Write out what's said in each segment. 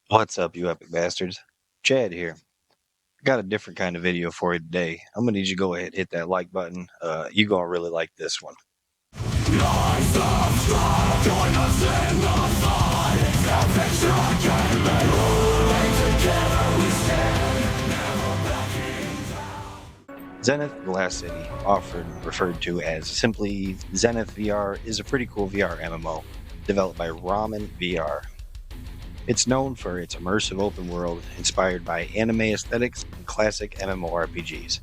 What's up, you epic bastards? Chad here. Got a different kind of video for you today. I'm gonna need you to go ahead and hit that like button. You gonna really like this one. Zenith The Last City, often referred to as simply Zenith VR, is a pretty cool VR MMO developed by Ramen VR. It's known for its immersive open world inspired by anime aesthetics and classic MMORPGs.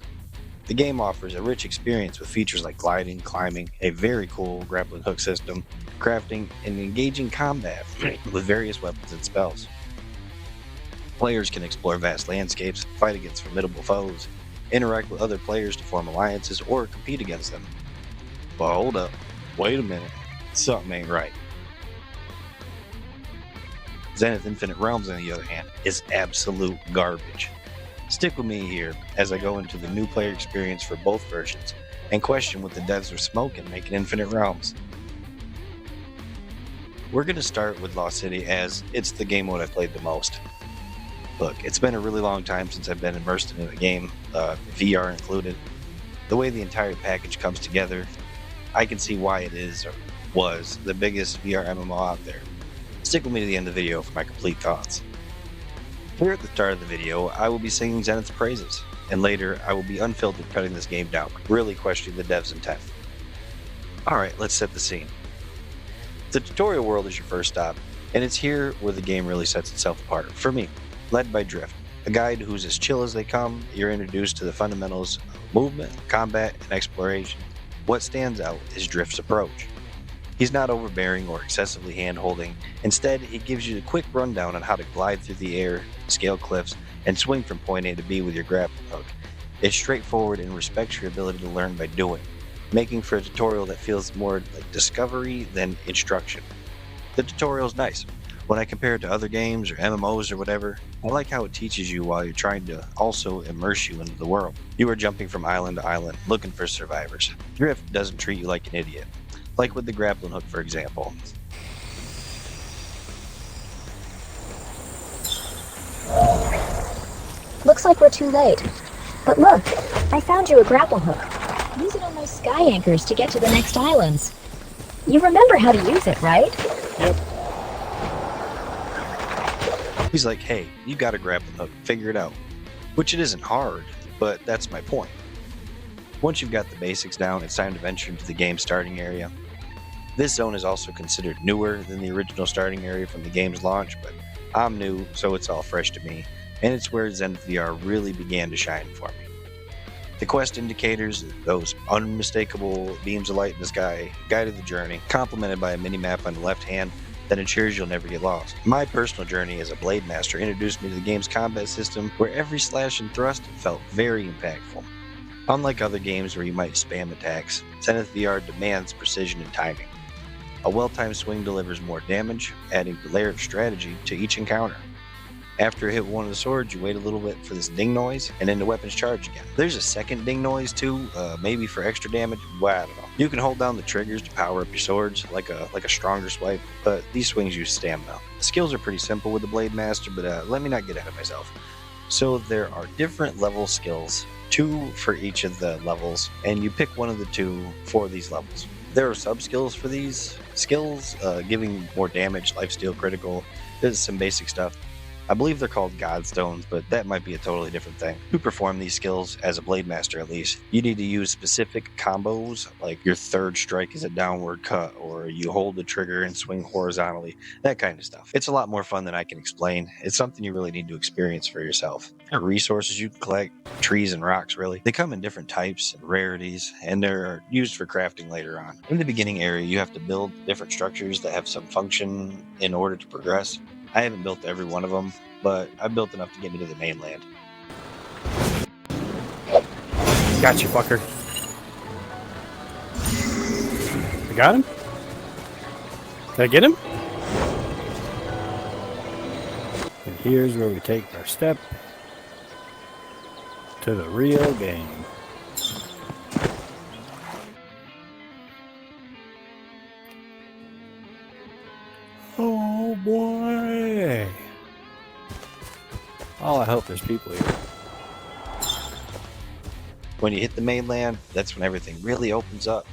The game offers a rich experience with features like gliding, climbing, a very cool grappling hook system, crafting, and engaging combat with various weapons and spells. Players can explore vast landscapes, fight against formidable foes, interact with other players to form alliances, or compete against them. But hold up, wait a minute, something ain't right. Zenith Infinite Realms, on the other hand, is absolute garbage. Stick with me here as I go into the new player experience for both versions and question what the devs are smoking making Infinite Realms. We're going to start with Lost City as it's the game mode I've played the most. Look, it's been a really long time since I've been immersed in a game, VR included. The way the entire package comes together, I can see why it is or was the biggest VR MMO out there. Stick with me to the end of the video for my complete thoughts. Here at the start of the video, I will be singing Zenith's praises, and later I will be unfiltered cutting this game down, really questioning the devs' intent. Alright, let's set the scene. The tutorial world is your first stop, and it's here where the game really sets itself apart, for me, led by Drift, a guide who's as chill as they come. You're introduced to the fundamentals of movement, combat, and exploration. What stands out is Drift's approach. He's not overbearing or excessively hand-holding. Instead, he gives you a quick rundown on how to glide through the air, scale cliffs, and swing from point A to B with your grappling hook. It's straightforward and respects your ability to learn by doing, making for a tutorial that feels more like discovery than instruction. The tutorial's nice. When I compare it to other games or MMOs or whatever, I like how it teaches you while you're trying to also immerse you into the world. You are jumping from island to island, looking for survivors. Drift doesn't treat you like an idiot. Like with the grappling hook, for example. Looks like we're too late. But look, I found you a grapple hook. Use it on those sky anchors to get to the next islands. You remember how to use it, right? Yep. He's like, hey, you got a grappling hook, figure it out. Which it isn't hard, but that's my point. Once you've got the basics down, it's time to venture into the game's starting area. This zone is also considered newer than the original starting area from the game's launch, but I'm new, so it's all fresh to me, and it's where Zenith VR really began to shine for me. The quest indicators, those unmistakable beams of light in the sky, guided the journey, complemented by a mini-map on the left hand that ensures you'll never get lost. My personal journey as a Blade Master introduced me to the game's combat system, where every slash and thrust felt very impactful. Unlike other games where you might spam attacks, Zenith VR demands precision and timing. A well-timed swing delivers more damage, adding a layer of strategy to each encounter. After you hit one of the swords, you wait a little bit for this ding noise, and then the weapons charge again. There's a second ding noise too, maybe for extra damage. Well, I don't know. You can hold down the triggers to power up your swords, like a stronger swipe, but these swings use stamina. The skills are pretty simple with the Blade Master, but let me not get ahead of myself. So there are different level skills, 2 for each of the levels, and you pick one of the 2 for these levels. There are sub-skills for these skills, giving more damage, lifesteal, critical. There's some basic stuff. I believe they're called Godstones, but that might be a totally different thing. To perform these skills, as a Blade Master at least, you need to use specific combos, like your third strike is a downward cut, or you hold the trigger and swing horizontally, that kind of stuff. It's a lot more fun than I can explain. It's something you really need to experience for yourself. There are resources you can collect, trees and rocks really. They come in different types and rarities, and they're used for crafting later on. In the beginning area, you have to build different structures that have some function in order to progress. I haven't built every one of them, but I've built enough to get me to the mainland. Got you, fucker. I got him? Did I get him? And here's where we take our step to the real game. Oh boy. Oh, I hope there's people here. When you hit the mainland, that's when everything really opens up.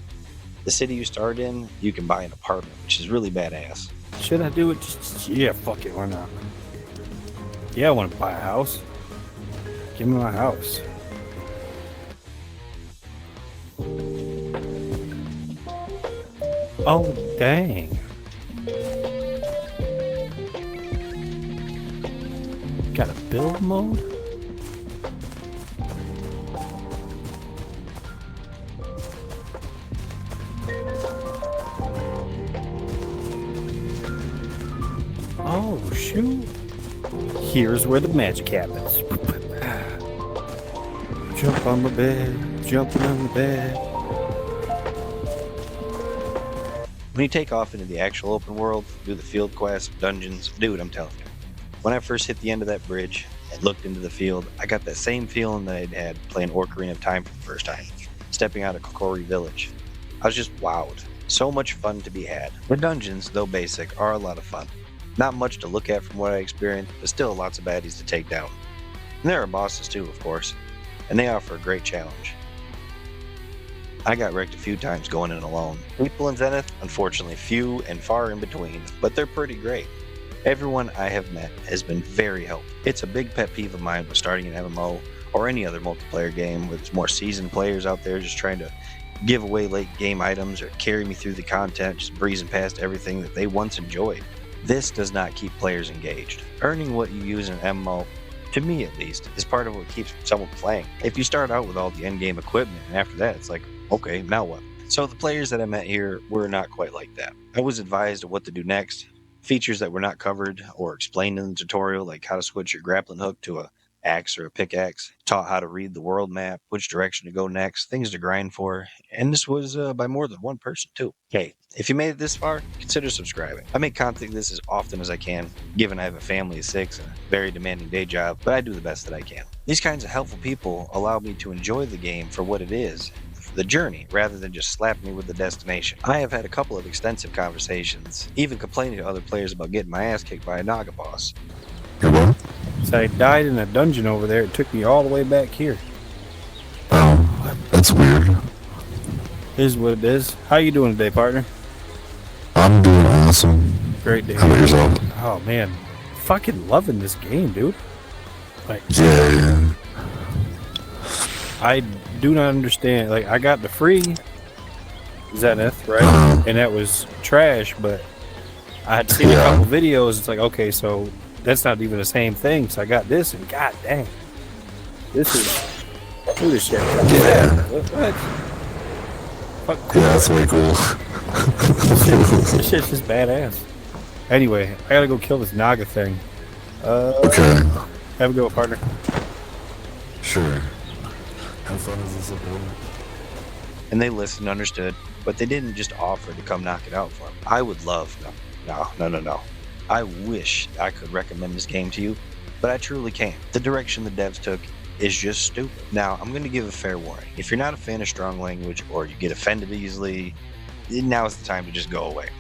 The city you start in, you can buy an apartment, which is really badass. Should I do it? Yeah, fuck it. Why not? Yeah, I want to buy a house. Give me my house. Oh, dang. Got a build mode? Oh, shoot. Here's where the magic happens. Jump on the bed, jumping on the bed. When you take off into the actual open world, do the field quests, dungeons, dude, I'm telling you. When I first hit the end of that bridge and looked into the field, I got that same feeling that I'd had playing Ocarina of Time for the first time, stepping out of Kokori Village. I was just wowed. So much fun to be had. The dungeons, though basic, are a lot of fun. Not much to look at from what I experienced, but still lots of baddies to take down. And there are bosses too, of course, and they offer a great challenge. I got wrecked a few times going in alone. People in Zenith, unfortunately few and far in between, but they're pretty great. Everyone I have met has been very helpful. It's a big pet peeve of mine with starting an MMO or any other multiplayer game where there's more seasoned players out there just trying to give away late game items or carry me through the content, just breezing past everything that they once enjoyed. This does not keep players engaged. Earning what you use in an MMO, to me at least, is part of what keeps someone playing. If you start out with all the endgame equipment and after that it's like, okay, now what? So the players that I met here were not quite like that. I was advised of what to do next, features that were not covered or explained in the tutorial, like how to switch your grappling hook to a axe or a pickaxe, taught how to read the world map, which direction to go next, things to grind for, and this was by more than one person too. Hey, if you made it this far, consider subscribing. I make content like this as often as I can, given I have a family of 6 and a very demanding day job, but I do the best that I can. These kinds of helpful people allow me to enjoy the game for what it is, the journey, rather than just slap me with the destination. I have had a couple of extensive conversations, even complaining to other players about getting my ass kicked by a Naga boss. What? So I died in a dungeon over there. It took me all the way back here. Oh, that's weird. Here's what it is. How you doing today, partner? I'm doing awesome. Great day. How about yourself? Oh, man. Fucking loving this game, dude. Like, Yeah. I do not understand. Like, I got the free Zenith, right? And that was trash, but I had seen a couple videos. It's like, okay, so that's not even the same thing. So I got this, and god dang. This is... Look at this shit. Yeah. What? Fuck, cool. Yeah, that's way cool. This shit's just badass. Anyway, I gotta go kill this Naga thing. Okay. Have a go, partner. Sure. How fun is this about? And they listened, understood, but they didn't just offer to come knock it out for me. I would love, no. I wish I could recommend this game to you, but I truly can't. The direction the devs took is just stupid. Now, I'm going to give a fair warning. If you're not a fan of strong language or you get offended easily, now is the time to just go away.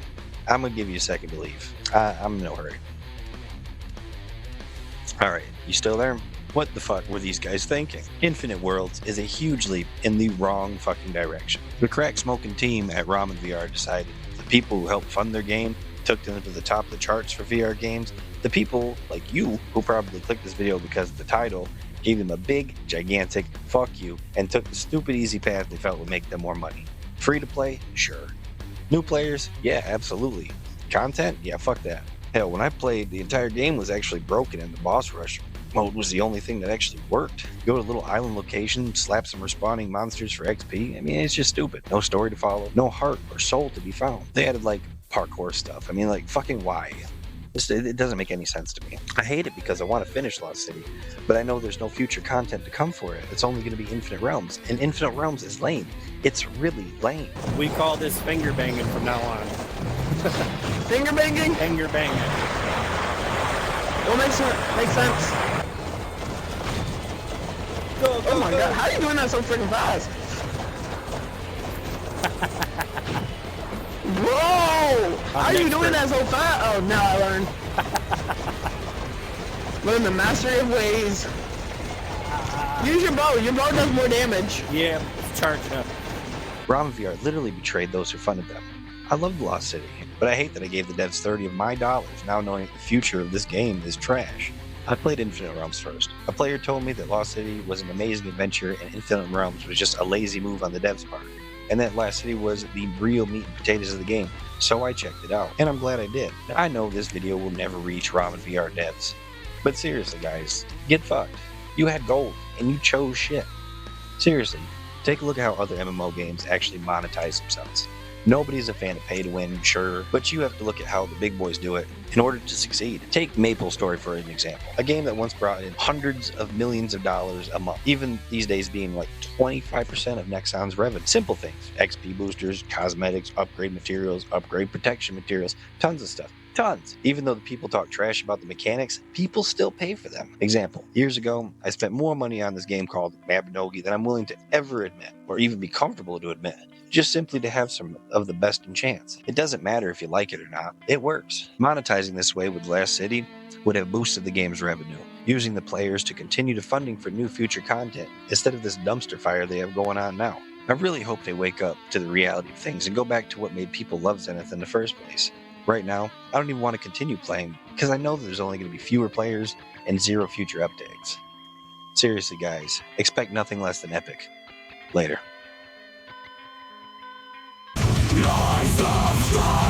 I'm going to give you a second to leave. I'm in no hurry. Alright, you still there? What the fuck were these guys thinking? Infinite Worlds is a huge leap in the wrong fucking direction. The crack-smoking team at Ramen VR decided the people who helped fund their game took them to the top of the charts for VR games. The people like you who probably clicked this video because of the title gave them a big, gigantic fuck you and took the stupid easy path they felt would make them more money. Free to play? Sure. New players? Yeah, absolutely. Content? Yeah, fuck that. Hell, when I played, the entire game was actually broken and the boss rush mode was the only thing that actually worked. Go to a little island location, slap some respawning monsters for XP. I mean, it's just stupid. No story to follow, no heart or soul to be found. They added like parkour stuff. I mean, like, fucking why? It doesn't make any sense to me. I hate it because I want to finish Lost City, but I know there's no future content to come for it. It's only going to be Infinite Realms, and Infinite Realms is lame. It's really lame. We call this finger banging from now on. Finger banging? Finger banging. Don't make sense. Go, Oh my god, how are you doing that so freaking fast? Whoa! How are you doing that so fast? Oh, now I learned. Learn the mastery of ways. Use your bow. Your bow does more damage. Yeah, charging up. Ramen VR literally betrayed those who funded them. I loved Lost City, but I hate that I gave the devs 30 of my dollars, now knowing the future of this game is trash. I played Infinite Realms first. A player told me that Lost City was an amazing adventure and Infinite Realms was just a lazy move on the devs' part, and that Lost City was the real meat and potatoes of the game. So I checked it out, and I'm glad I did. I know this video will never reach Ramen VR devs, but seriously guys, get fucked. You had gold, and you chose shit. Seriously, take a look at how other MMO games actually monetize themselves. Nobody's a fan of pay to win, sure, but you have to look at how the big boys do it in order to succeed. Take Maple Story for an example, a game that once brought in hundreds of millions of dollars a month, even these days being like 25% of Nexon's revenue. Simple things, XP boosters, cosmetics, upgrade materials, upgrade protection materials, tons of stuff. Tons. Even though the people talk trash about the mechanics, people still pay for them. Example, years ago, I spent more money on this game called Mabinogi than I'm willing to ever admit, or even be comfortable to admit, just simply to have some of the best enchants. It doesn't matter if you like it or not, it works. Monetizing this way with Last City would have boosted the game's revenue, using the players to continue to funding for new future content, instead of this dumpster fire they have going on now. I really hope they wake up to the reality of things and go back to what made people love Zenith in the first place. Right now, I don't even want to continue playing because I know that there's only going to be fewer players and zero future updates. Seriously guys, expect nothing less than epic. Later. Lies of strife.